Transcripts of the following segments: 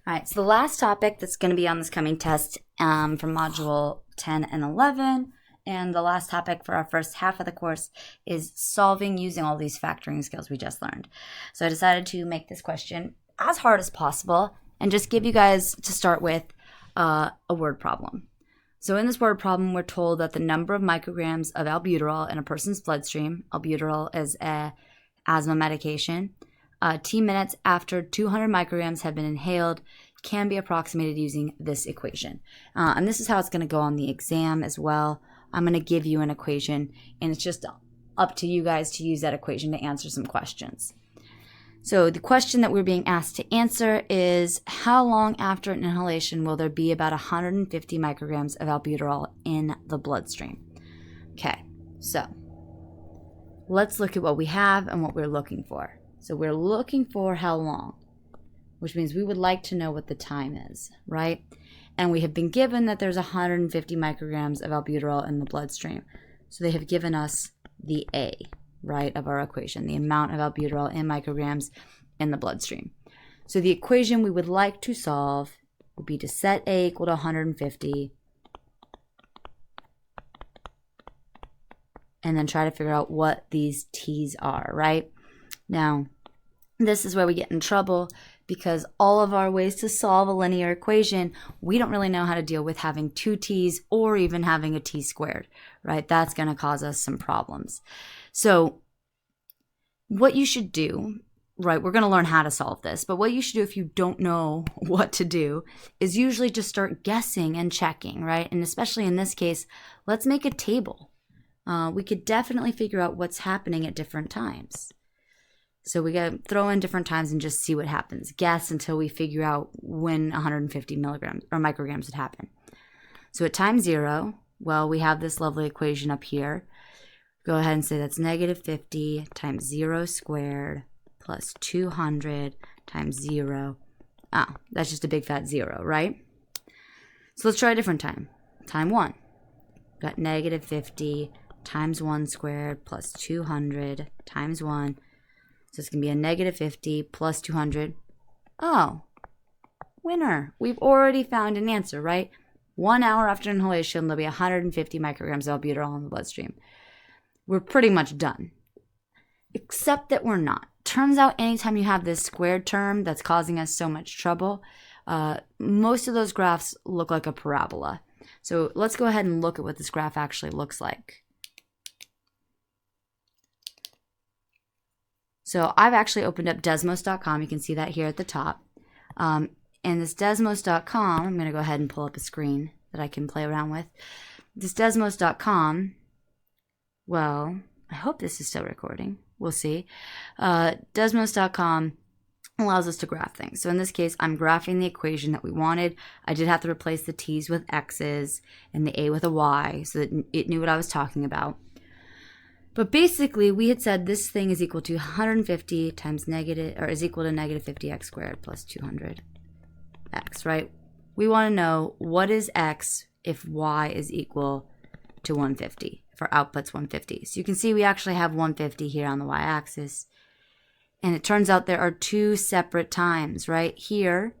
All right, so the last topic that's going to be on this coming test from Module 10 and 11, and the last topic for our first half of the course is solving using all these factoring skills we just learned. So I decided to make this question as hard as possible and just give you guys, to start with, a word problem. So in this word problem, we're told that the number of micrograms of albuterol in a person's bloodstream, albuterol is a asthma medication, T minutes after 200 micrograms have been inhaled can be approximated using this equation. And this is how it's going to go on the exam as well. I'm going to give you an equation, and it's just up to you guys to use that equation to answer some questions. So the question that we're being asked to answer is, how long after an inhalation will there be about 150 micrograms of albuterol in the bloodstream? Okay, so let's look at what we have and what we're looking for. So we're looking for how long, which means we would like to know what the time is, right? And we have been given that there's 150 micrograms of albuterol in the bloodstream. So they have given us the A, right, of our equation, the amount of albuterol in micrograms in the bloodstream. So the equation we would like to solve would be to set A equal to 150 and then try to figure out what these T's are, right? Now, this is where we get in trouble because all of our ways to solve a linear equation, we don't really know how to deal with having two T's or even having a T squared, right? That's going to cause us some problems. So what you should do, right, we're going to learn how to solve this, but what you should do if you don't know what to do is usually just start guessing and checking, right? And especially in this case, let's make a table. We could definitely figure out what's happening at different times. So we got to throw in different times and just see what happens. Guess until we figure out when 150 milligrams or micrograms would happen. So at time 0, well, we have this lovely equation up here. Go ahead and say that's negative 50 times 0 squared plus 200 times 0. Oh, that's just a big fat 0, right? So let's try a different time. Time 1. Got negative 50 times 1 squared plus 200 times 1. So it's going to be a negative 50 plus 200. Oh, winner. We've already found an answer, right? 1 hour after inhalation, there'll be 150 micrograms of albuterol in the bloodstream. We're pretty much done. Except that we're not. Turns out anytime you have this squared term that's causing us so much trouble, most of those graphs look like a parabola. So let's go ahead and look at what this graph actually looks like. So I've actually opened up Desmos.com. You can see that here at the top. And this Desmos.com, I'm going to go ahead and pull up a screen that I can play around with. This Desmos.com, well, I hope this is still recording. We'll see. Desmos.com allows us to graph things. So in this case, I'm graphing the equation that we wanted. I did have to replace the T's with X's and the A with a Y so that it knew what I was talking about. But basically, we had said this thing is equal to 150 times negative, or is equal to negative 50x squared plus 200x, right? We want to know what is x if y is equal to 150, if our output's 150. So you can see we actually have 150 here on the y-axis. And it turns out there are two separate times, right? Here,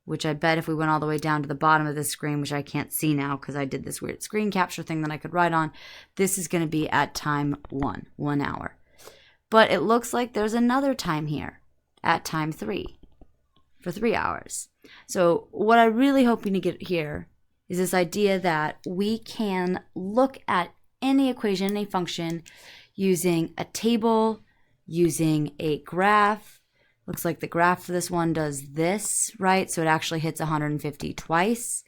which I bet if we went all the way down to the bottom of this screen, which I can't see now because I did this weird screen capture thing that I could write on, this is going to be at time 1 hour. But it looks like there's another time here at time 3 for 3 hours. So what I'm really hoping to get here is this idea that we can look at any equation, any function, using a table, using a graph. Looks like the graph for this one does this, right? So it actually hits 150 twice,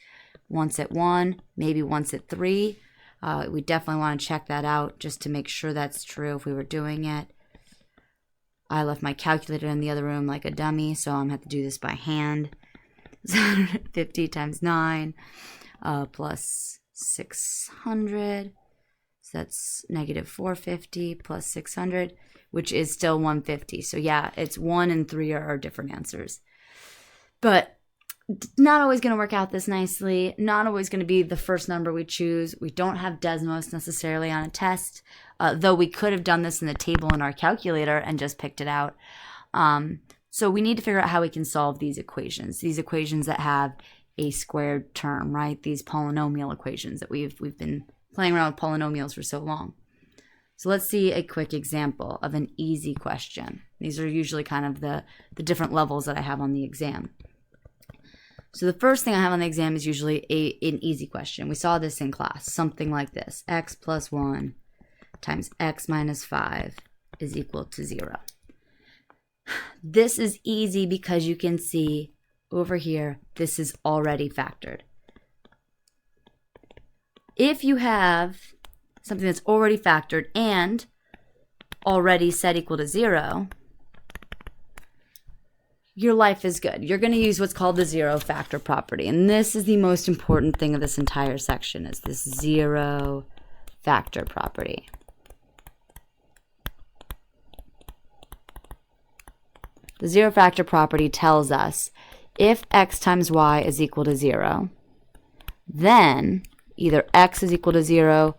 once at 1, maybe once at 3. We definitely want to check that out just to make sure that's true if we were doing it. I left my calculator in the other room like a dummy, so I'm going to have to do this by hand. 150 times 9 plus 600. So that's negative 450 plus 600. Which is still 150. So yeah, it's 1 and 3 are different answers. But not always going to work out this nicely. Not always going to be the first number we choose. We don't have Desmos necessarily on a test, though we could have done this in the table in our calculator and just picked it out. So we need to figure out how we can solve these equations that have a squared term, right? These polynomial equations that we've been playing around with polynomials for so long. So let's see a quick example of an easy question. These are usually kind of the different levels that I have on the exam. So the first thing I have on the exam is usually an easy question. We saw this in class, something like this. X plus 1 times x minus 5 is equal to 0. This is easy because you can see over here, this is already factored. If you have something that's already factored and already set equal to 0, your life is good. You're going to use what's called the zero factor property. And this is the most important thing of this entire section, is this zero factor property. The zero factor property tells us if x times y is equal to 0, then either x is equal to 0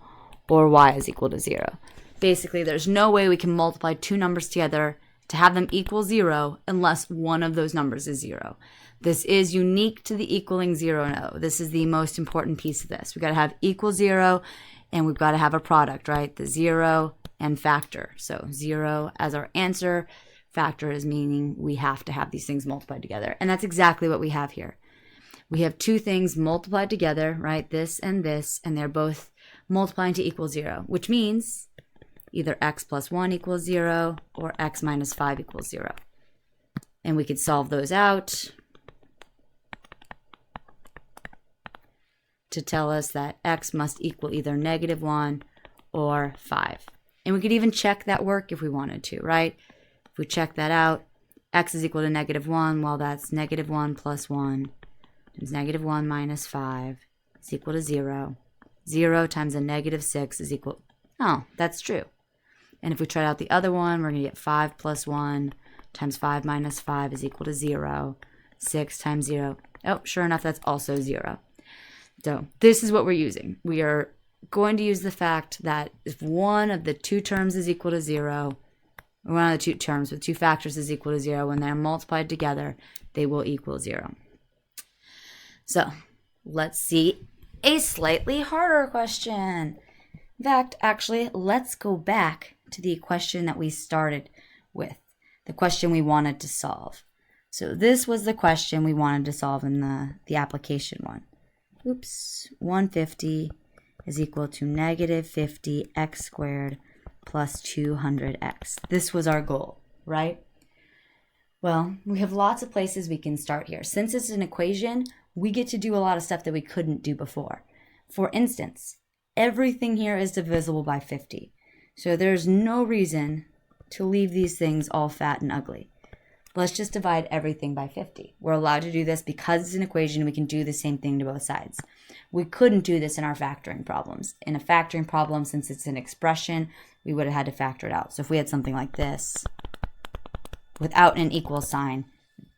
or y is equal to 0. Basically, there's no way we can multiply two numbers together to have them equal 0 unless one of those numbers is 0. This is unique to the equaling 0 and O. This is the most important piece of this. We've got to have equal 0, and we've got to have a product, right? The 0 and factor. So 0 as our answer. Factor is meaning we have to have these things multiplied together. And that's exactly what we have here. We have two things multiplied together, right? This, and they're both multiplying to equal 0, which means either x plus 1 equals 0 or x minus 5 equals 0. And we could solve those out to tell us that x must equal either -1 or 5. And we could even check that work if we wanted to, right? If we check that out, x is equal to -1, well, that's -1 plus 1 times -1 minus 5 is equal to 0. 0 times a -6 is equal, oh, that's true. And if we try out the other one, we're going to get 5 plus 1 times 5 minus 5 is equal to 0. 6 times 0, oh, sure enough, that's also 0. So this is what we're using. We are going to use the fact that if one of the two terms is equal to 0, one of the two terms with two factors is equal to 0, when they're multiplied together, they will equal 0. So let's see a slightly harder question. In fact, actually, let's go back to the question that we started with, the question we wanted to solve. So this was the question we wanted to solve in the application one. Oops, 150 is equal to -50x squared plus 200x. This was our goal, right? Well, we have lots of places we can start here. Since it's an equation, we get to do a lot of stuff that we couldn't do before. For instance, everything here is divisible by 50. So there's no reason to leave these things all fat and ugly. Let's just divide everything by 50. We're allowed to do this because it's an equation. We can do the same thing to both sides. We couldn't do this in our factoring problems. In a factoring problem, since it's an expression, we would have had to factor it out. So if we had something like this, without an equal sign,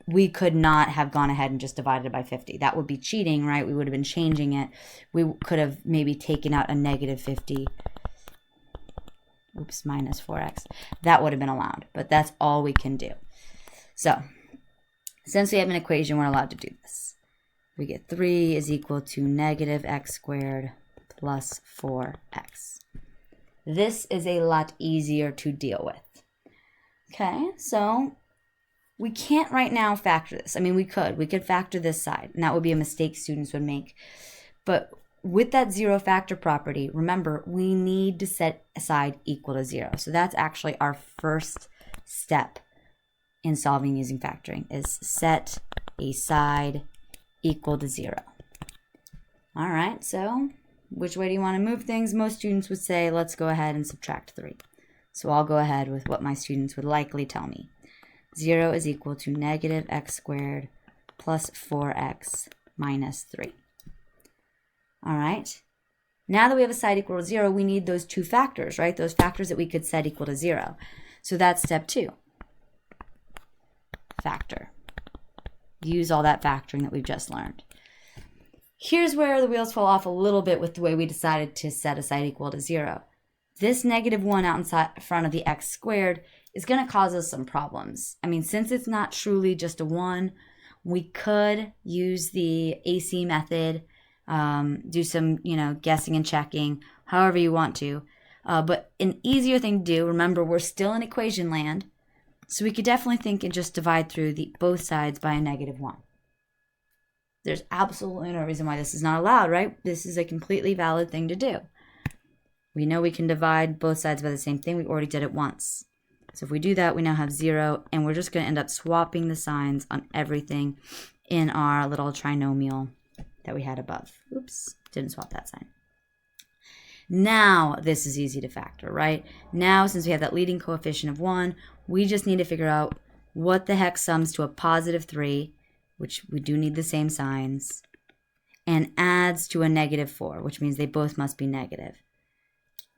we could not have gone ahead and just divided it by 50. That would be cheating, right? We would have been changing it. We could have maybe taken out a -50. Oops, minus 4x. That would have been allowed, but that's all we can do. So, since we have an equation, we're allowed to do this. We get 3 is equal to -x squared plus 4x. This is a lot easier to deal with. Okay, so we can't right now factor this. I mean, we could factor this side, and that would be a mistake students would make. But with that zero factor property, remember, we need to set aside equal to 0. So that's actually our first step in solving using factoring, is set a side equal to 0. All right, so which way do you want to move things? Most students would say, let's go ahead and subtract 3. So I'll go ahead with what my students would likely tell me. 0 is equal to -x squared plus 4x minus 3. All right. Now that we have a side equal to 0, we need those two factors, right? Those factors that we could set equal to 0. So that's step 2. Factor. Use all that factoring that we've just learned. Here's where the wheels fall off a little bit with the way we decided to set a side equal to 0. This -1 out in front of the x squared is going to cause us some problems. I mean, since it's not truly just a 1, we could use the AC method, do some, guessing and checking, however you want to. But an easier thing to do, remember, we're still in equation land, so we could definitely think and just divide through both sides by a -1. There's absolutely no reason why this is not allowed, right? This is a completely valid thing to do. We know we can divide both sides by the same thing. We already did it once. So if we do that, we now have 0, and we're just going to end up swapping the signs on everything in our little trinomial that we had above. Oops, didn't swap that sign. Now, this is easy to factor, right? Now, since we have that leading coefficient of 1, we just need to figure out what the heck sums to a +3, which we do need the same signs, and adds to a -4, which means they both must be negative.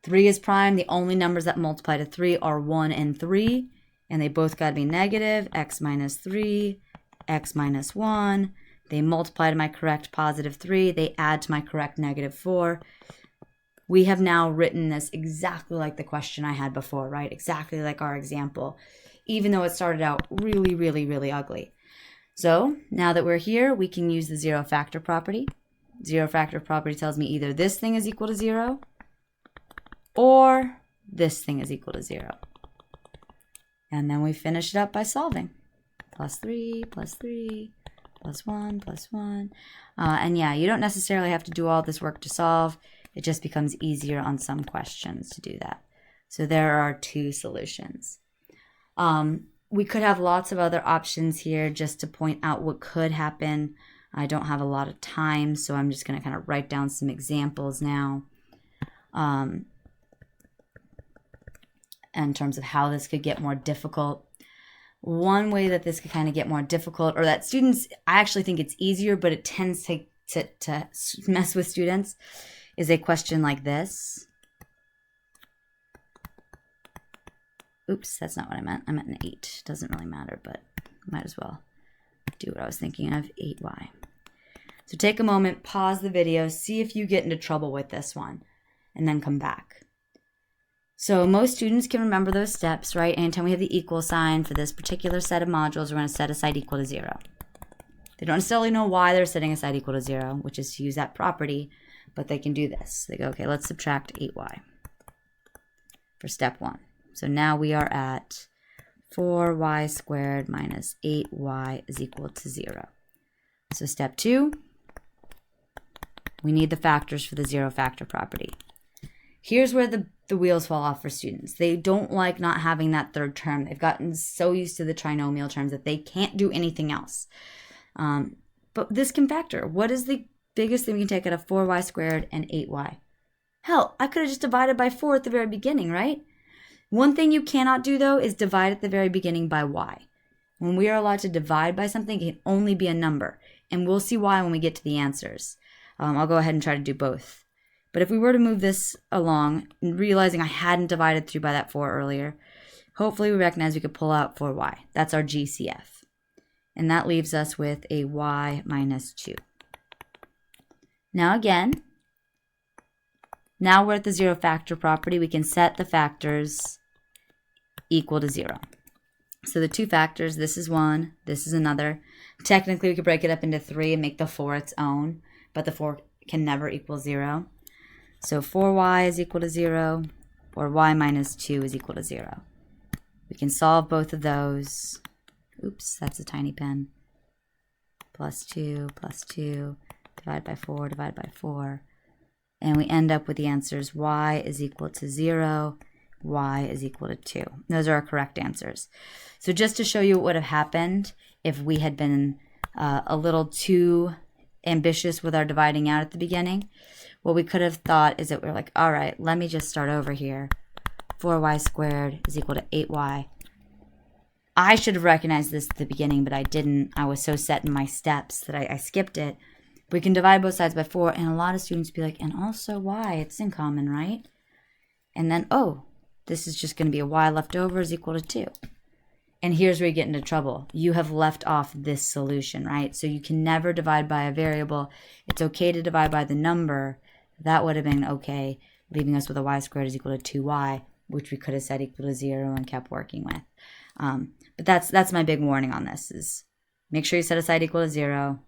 3 is prime. The only numbers that multiply to 3 are 1 and 3, and they both got to be negative. X minus 3, x minus 1. They multiply to my correct +3. They add to my correct -4. We have now written this exactly like the question I had before, right? Exactly like our example, even though it started out really, really, really ugly. So now that we're here, we can use the zero factor property. Zero factor property tells me either this thing is equal to 0 or this thing is equal to 0. And then we finish it up by solving. +3, +3, +1, +1. And yeah, you don't necessarily have to do all this work to solve. It just becomes easier on some questions to do that. So there are 2 solutions. We could have lots of other options here just to point out what could happen. I don't have a lot of time, so I'm just going to kind of write down some examples now in terms of how this could get more difficult. One way that this could kind of get more difficult, or that students, I actually think it's easier, but it tends to mess with students, is a question like this. Oops, that's not what I meant. I meant an 8. Doesn't really matter, but might as well do what I was thinking of, 8y. So take a moment, pause the video, see if you get into trouble with this one, and then come back. So most students can remember those steps, right? Anytime we have the equal sign for this particular set of modules, we're going to set aside equal to 0. They don't necessarily know why they're setting aside equal to 0, which is to use that property, but they can do this. They go, okay, let's subtract 8y for step 1. So now we are at 4y squared minus 8y is equal to 0. So step 2, we need the factors for the zero factor property. Here's where the wheels fall off for students. They don't like not having that third term. They've gotten so used to the trinomial terms that they can't do anything else. But this can factor. What is the biggest thing we can take out of 4y squared and 8y? Hell, I could have just divided by 4 at the very beginning, right? One thing you cannot do, though, is divide at the very beginning by y. When we are allowed to divide by something, it can only be a number. And we'll see why when we get to the answers. I'll go ahead and try to do both. But if we were to move this along, and realizing I hadn't divided through by that 4 earlier, hopefully we recognize we could pull out 4y. That's our GCF. And that leaves us with a y minus 2. Now again, now we're at the zero factor property. We can set the factors equal to 0. So the 2 factors, this is 1, this is another. Technically, we could break it up into 3 and make the 4 its own, but the 4 can never equal 0. So 4y is equal to 0, or y minus 2 is equal to 0. We can solve both of those. Oops, that's a tiny pen. +2, +2, divide by 4, divide by 4. And we end up with the answers y is equal to 0, y is equal to 2. Those are our correct answers. So just to show you what would have happened if we had been a little too ambitious with our dividing out at the beginning, what we could have thought is that we're like, all right, let me just start over here. 4y squared is equal to 8y. I should have recognized this at the beginning, but I didn't. I was so set in my steps that I skipped it. We can divide both sides by 4, and a lot of students be like, and also y, it's in common, right? And then, oh, this is just going to be a y left over is equal to 2. And here's where you get into trouble. You have left off this solution, right? So you can never divide by a variable. It's okay to divide by the number. That would have been okay, leaving us with a y squared is equal to 2y. which we could have set equal to 0 and kept working with. But that's my big warning on this is make sure you set a side equal to 0.